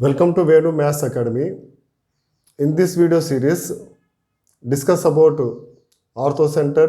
Welcome to Venu Maths Academy. In this video series, discuss about orthocenter,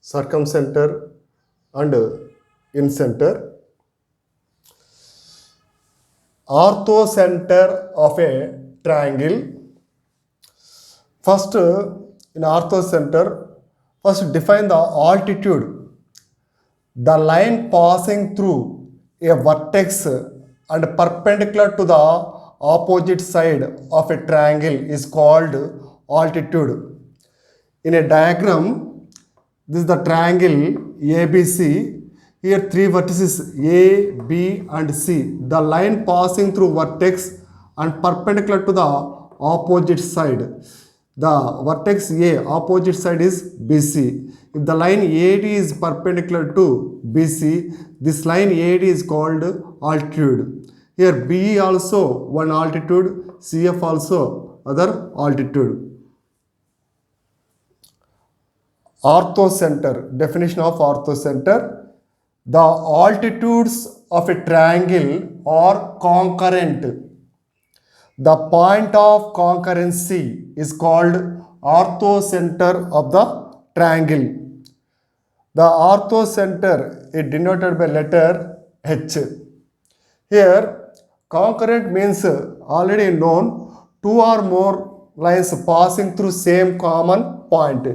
circumcenter and incenter. Orthocenter of a triangle. First, in orthocenter, first define the altitude. The line passing through a vertex and perpendicular to the opposite side of a triangle is called altitude. In a diagram, this is the triangle ABC. Here three vertices A, B and C. The line passing through vertex and perpendicular to the opposite side. The vertex A opposite side is BC. If the line AD is perpendicular to BC, this line AD is called altitude. Here BE also one altitude, CF also other altitude. Orthocenter, definition of orthocenter. The altitudes of a triangle are concurrent. The point of concurrency is called orthocenter of the triangle. The orthocenter is denoted by letter H. Here, concurrent means already known two or more lines passing through same common point.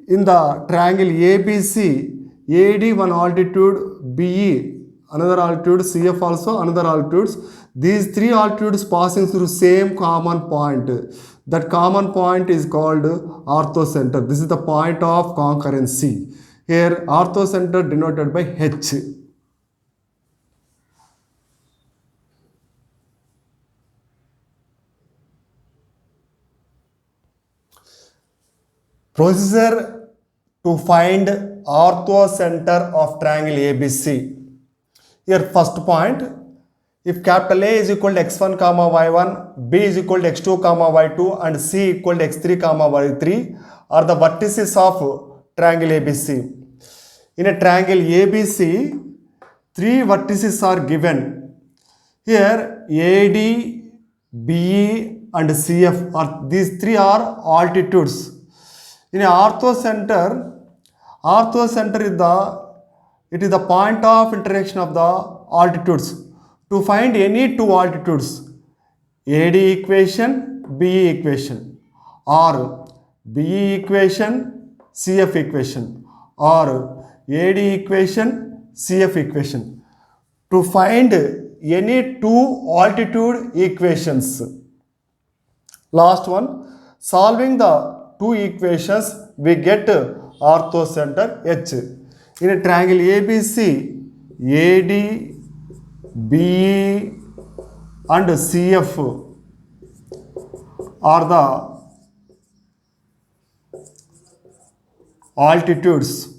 In the triangle ABC, AD one altitude, BE another altitude, CF also another altitudes. These three altitudes passing through same common point. That common point is called orthocenter. This is the point of concurrency. Here orthocenter denoted by H. Procedure to find orthocenter of triangle ABC. Here first point, if capital A is equal to x1 comma y1, B is equal to x2 comma y2 and C equal to x3 comma y3 are the vertices of triangle ABC. In a triangle ABC, three vertices are given. Here AD, BE and CF are these three are altitudes. In a orthocenter is the point of intersection of the altitudes. To find any two altitudes, AD equation, BE equation, or BE equation, CF equation, or AD equation, CF equation. To find any two altitude equations. Last one, solving the two equations, we get orthocenter H. In a triangle ABC, AD, BE and CF are the altitudes.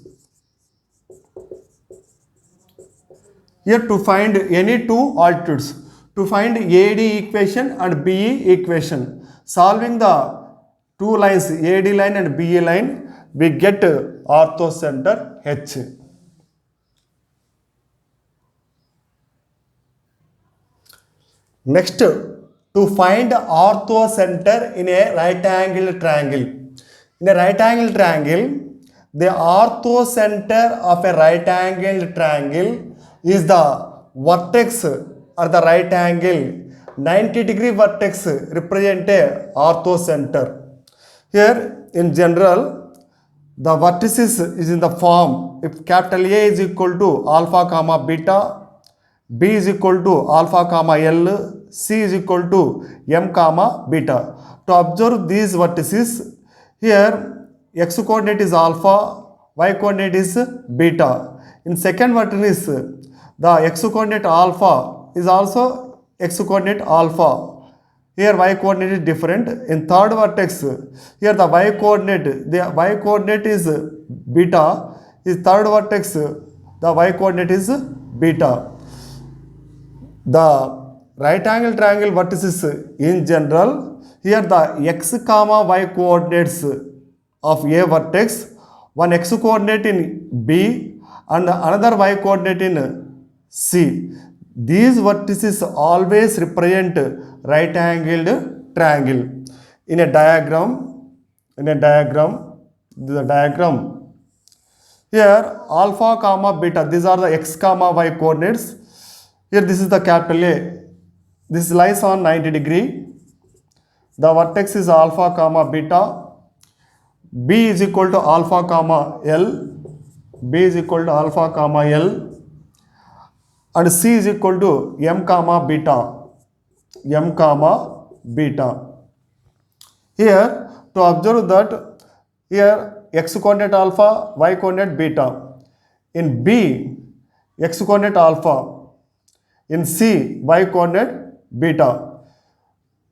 Here to find any two altitudes, to find AD equation and BE equation, solving the two lines AD line and BE line, we get orthocenter H. Next, to find orthocenter in a right angle triangle. In a right angle triangle, the orthocenter of a right angled triangle is the vertex or the right angle. 90-degree vertex represent a orthocenter. Here in general, the vertices is in the form, if capital A is equal to alpha comma beta, B is equal to alpha comma L, C is equal to M comma beta. To observe these vertices, here x coordinate is alpha, y coordinate is beta. In second vertex, the x coordinate alpha is also x coordinate alpha. Here y coordinate is different. In third vertex, here the y coordinate is beta. In third vertex, the y coordinate is beta. The right angle triangle vertices in general, here the x comma y coordinates of a vertex, one x coordinate in B and another y coordinate in C. these vertices always represent right angled triangle. In a diagram, this is a diagram. Here alpha comma beta, these are the x comma y coordinates. Here this is the capital A, this lies on 90 degree. The vertex is alpha comma beta. B is equal to alpha comma L, B is equal to alpha comma L, and C is equal to M comma beta, M comma beta. Here to observe that here x coordinate alpha, y coordinate beta. In B, x coordinate alpha. In C, y coordinate beta.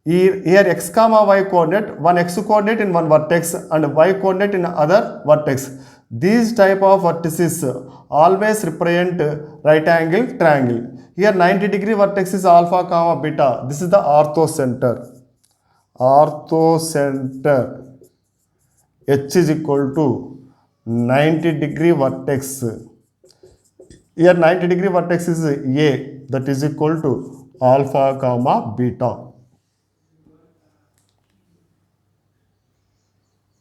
Here x comma y coordinate, one x coordinate in one vertex and y coordinate in other vertex. These type of vertices always represent right angle triangle. Here 90 degree vertex is alpha comma beta. This is the orthocenter. Orthocenter. H is equal to 90 degree vertex. Here 90 degree vertex is A, that is equal to alpha comma beta.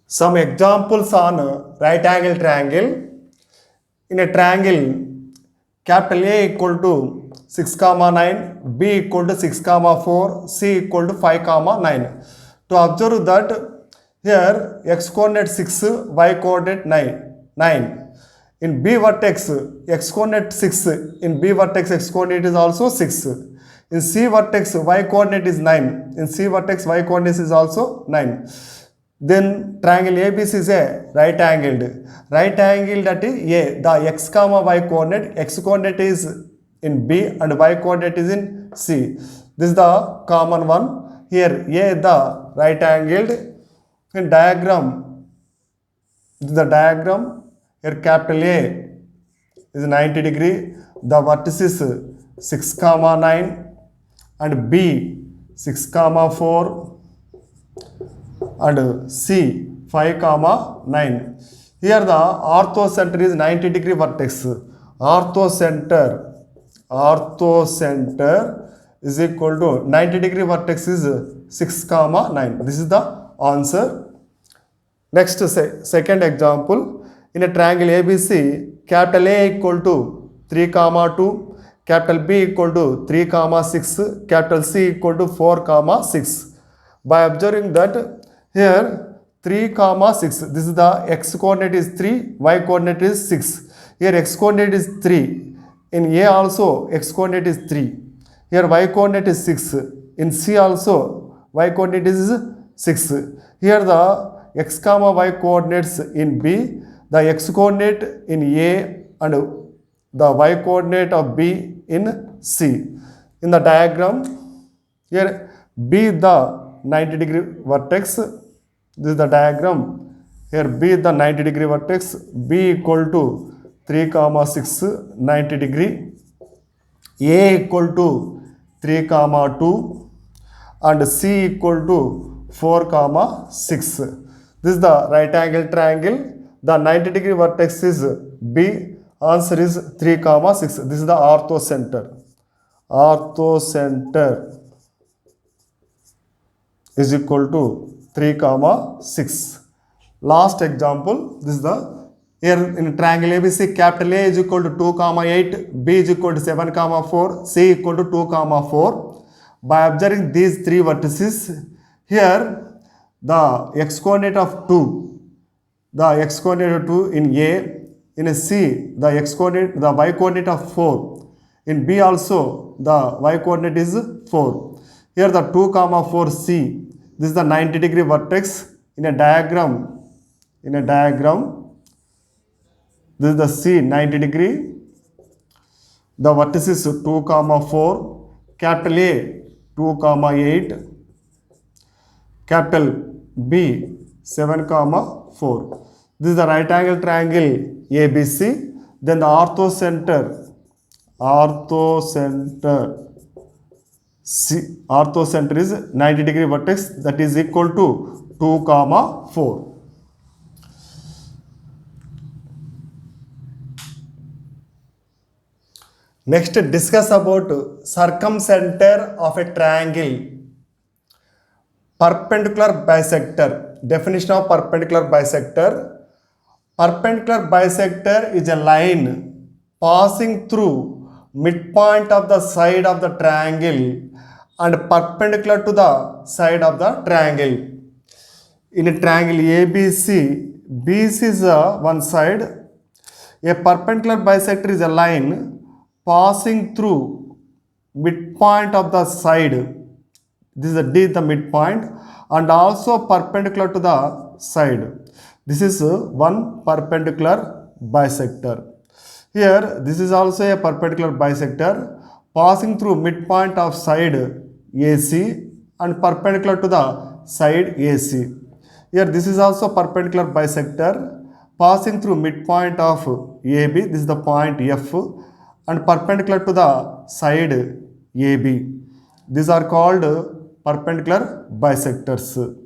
Some examples on right angle triangle. In a triangle, capital A equal to 6 comma 9, B equal to 6 comma 4, C equal to 5 comma 9. To observe that here x coordinate 6, y coordinate 9. In B vertex x coordinate 6, in B vertex x coordinate is also 6. In C vertex y coordinate is 9, in C vertex y coordinate is also 9. Then triangle ABC is a right angled. Right angled at A, the x comma y coordinate, x coordinate is in B and y coordinate is in C. This is the common one. Here A the right angled. In diagram, this is the diagram. Here capital A is 90 degree. The vertices 6 comma 9 and B 6 comma 4 and C 5 comma 9. Here the orthocenter is 90 degree vertex. Orthocenter is equal to 90 degree vertex is 6 comma 9. This is the answer. Next second example. In a triangle ABC, capital A equal to 3 comma 2, capital B equal to 3 comma 6, capital C equal to 4 comma 6. By observing that here 3 comma 6, this is the x coordinate is 3, y coordinate is 6. Here x coordinate is 3. In A also x coordinate is 3. Here y coordinate is 6. In C also y coordinate is 6. Here the x comma y coordinates in B, the x coordinate in A and the y coordinate of B in C. In the diagram, here B the 90 degree vertex. This is the diagram. Here B the 90 degree vertex. B equal to 3 comma 6 90 degree. A equal to 3 comma 2 and C equal to 4 comma 6. This is the right angle triangle. The 90 degree vertex is B. Answer is 3 comma 6. This is the orthocenter. Orthocenter is equal to 3 comma 6. Last example. This is the here in triangle ABC, capital A is equal to 2 comma 8, B is equal to 7 comma 4, C equal to 2 comma 4. By observing these three vertices, here the x coordinate of 2, the x coordinate of 2 in A, in a C the x coordinate, the y coordinate of 4, in B also the y coordinate is 4. Here the 2 comma 4 C, this is the 90 degree vertex. In a diagram, this is the C 90 degree. The vertices is 2 comma 4, capital A 2 comma 8, capital B 7 comma 4. This is the right angle triangle ABC. Then the orthocenter is 90 degree vertex, that is equal to 2 comma 4. Next, discuss about circumcenter of a triangle. Perpendicular bisector. Definition of perpendicular bisector. Perpendicular bisector is a line passing through midpoint of the side of the triangle and perpendicular to the side of the triangle. In a triangle ABC, BC is one side. A perpendicular bisector is a line passing through midpoint of the side. This is a D, the midpoint, and also perpendicular to the side. This is one perpendicular bisector. Here, this is also a perpendicular bisector passing through midpoint of side AC and perpendicular to the side AC. Here, this is also perpendicular bisector passing through midpoint of AB. This is the point F and perpendicular to the side AB. These are called perpendicular bisectors.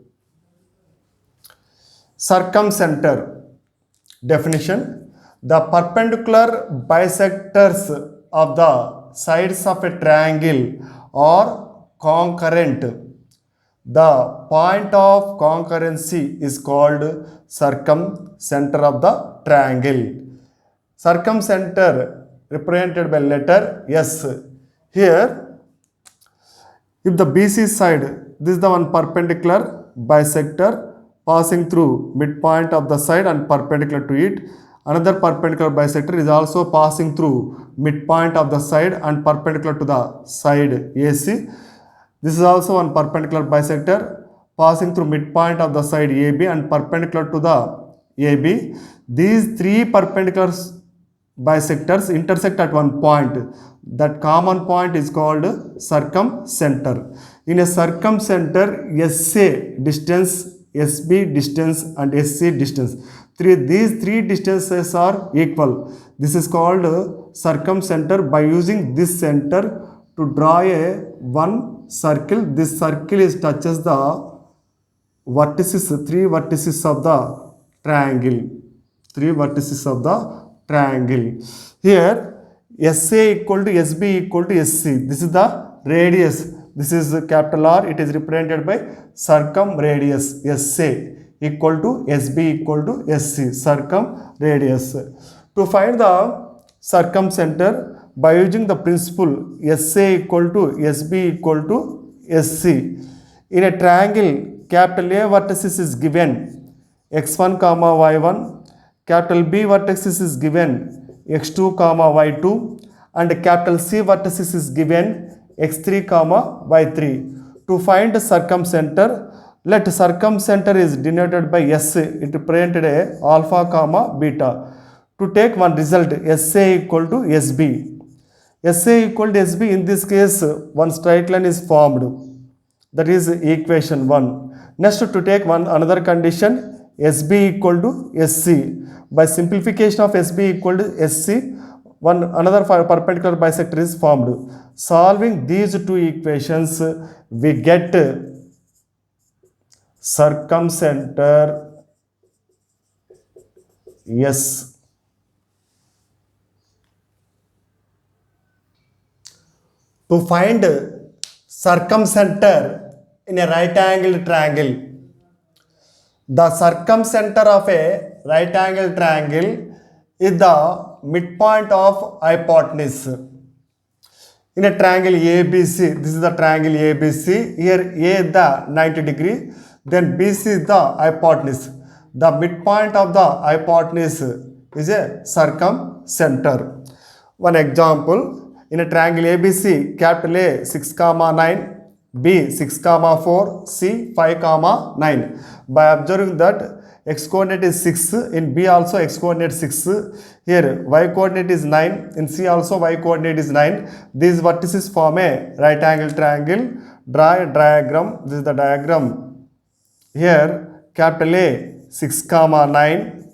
Circumcenter. Definition: the perpendicular bisectors of the sides of a triangle are concurrent. The point of concurrency is called circumcenter of the triangle. Circumcenter represented by letter S. Here, if the BC side, this is the one perpendicular bisector passing through midpoint of the side and perpendicular to it. Another perpendicular bisector is also passing through midpoint of the side and perpendicular to the side AC. This is also one perpendicular bisector passing through midpoint of the side AB and perpendicular to the AB. These three perpendicular bisectors intersect at one point. That common point is called circumcenter. In a circumcenter, SA distance, SB distance and SC distance. These three distances are equal. This is called circumcenter. By using this center to draw a one circle, this circle is touches the vertices, three vertices of the triangle. Three vertices of the triangle. Here, SA equal to SB equal to SC. This is the radius. This is capital R. It is represented by circumradius. SA equal to SB equal to SC. Circumradius. To find the circumcenter, by using the principle SA equal to SB equal to SC. In a triangle, capital A vertices is given x1 comma y1, capital B vertices is given x2 comma y2 and capital C vertices is given x3 comma y3. To find the circumcenter, let circumcenter is denoted by S. It represented a alpha comma beta. To take one result, SA equal to SB. SA equal to SB, in this case one straight line is formed. That is equation 1. Next, to take one another condition, SB equal to SC. By simplification of SB equal to SC, one another perpendicular bisector is formed. Solving these two equations, we get circumcenter S. To find circumcenter in a right angled triangle, the circumcenter of a right angled triangle is the midpoint of hypotenuse. In a triangle ABC, this is the triangle ABC. Here A is the 90 degree, then BC is the hypotenuse. The midpoint of the hypotenuse is a circumcenter. One example, in a triangle ABC, capital A 6 comma 9, B 6 comma 4, C 5 comma 9. By observing that x coordinate is 6, in B also x coordinate 6, here y coordinate is 9, in C also y coordinate is 9. These vertices form a right angle triangle. Draw a diagram. This is the diagram. Here capital A 6 comma 9,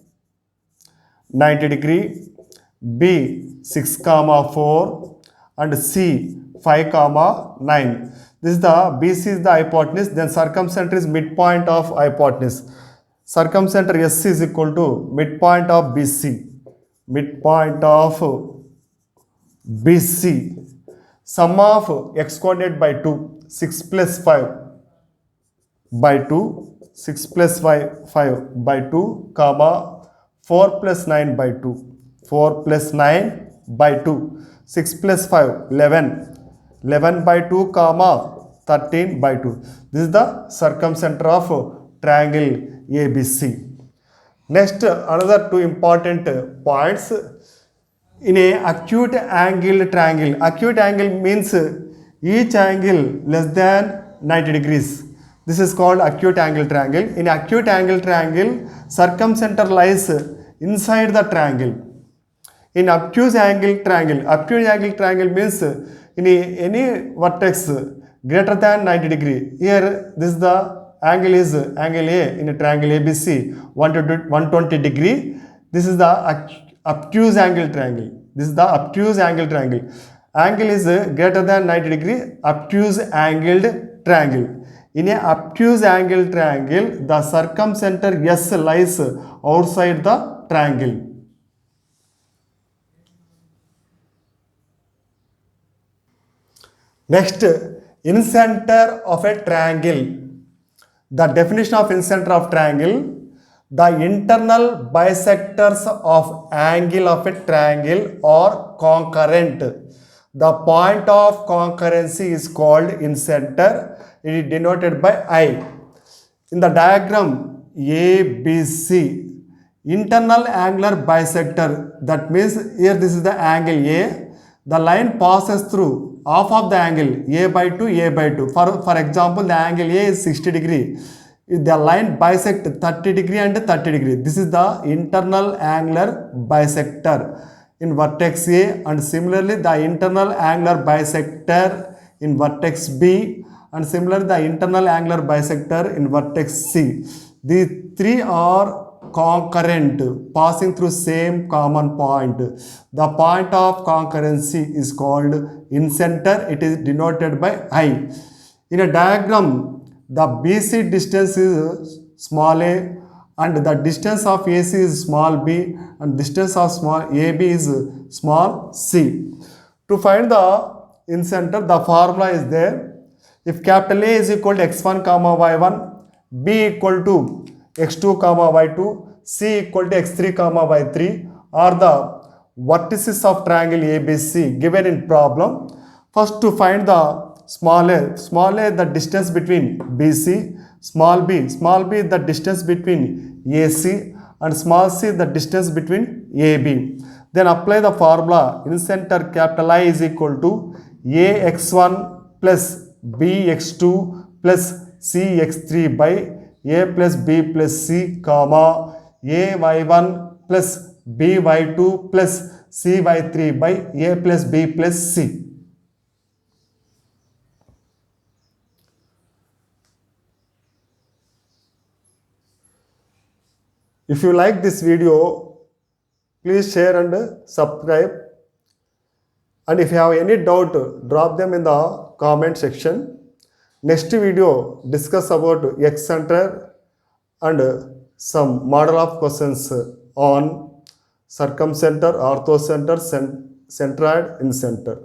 90 degree, B 6 comma 4 and C 5 comma 9. This is the BC is the hypotenuse, then circumcenter is midpoint of hypotenuse. Circumcenter SC is equal to midpoint of BC. Midpoint of BC. Sum of x coordinate by 2, 6 plus 5 by 2, 6 plus 5 by 2, comma 4 plus 9 by 2, 4 plus 9 by 2, 6 plus 5, 11, 11 by 2, comma 13 by 2. This is the circumcenter of triangle ABC. Next, another two important points. In a acute angle triangle, acute angle means each angle less than 90 degrees. This is called acute angle triangle. In acute angle triangle, circumcenter lies inside the triangle. In obtuse angle triangle means in any vertex greater than 90 degree. Here, this is the angle is angle A in a triangle ABC 120 degree. This is the obtuse angle triangle. This is the obtuse angle triangle. Angle is greater than 90 degree, obtuse angled triangle. In a obtuse angle triangle, the circumcenter S lies outside the triangle. Next, incenter of a triangle. The definition of incenter of triangle: the internal bisectors of angle of a triangle are concurrent. The point of concurrency is called incenter. It is denoted by I. In the diagram ABC, internal angular bisector, that means here this is the angle A. The line passes through half of the angle A by 2, A by 2. For example, the angle A is 60 degree. The line bisect 30 degree and 30 degree. This is the internal angular bisector in vertex A, and similarly the internal angular bisector in vertex B, and similarly the internal angular bisector in vertex C. These three are concurrent, passing through same common point. The point of concurrency is called incenter. It is denoted by I. In a diagram, the BC distance is small a, and the distance of AC is small b, and distance of small AB is small c. To find the incenter, the formula is there. If capital A is equal to x1 comma y1, B equal to x2 comma y2, C equal to x3 comma y3 are the vertices of triangle ABC given in problem. First, to find the small a, the distance between BC, small b, the distance between AC, and small c, the distance between AB. Then apply the formula. Incenter capital I is equal to AX1 plus BX2 plus CX3 by A plus B plus C, comma AY1 plus BY2 plus CY3 by A plus B plus C. If you like this video, please share and subscribe. And if you have any doubt, drop them in the comment section. Next video discuss about excenter and some model of questions on circumcenter, orthocenter, centroid, incenter.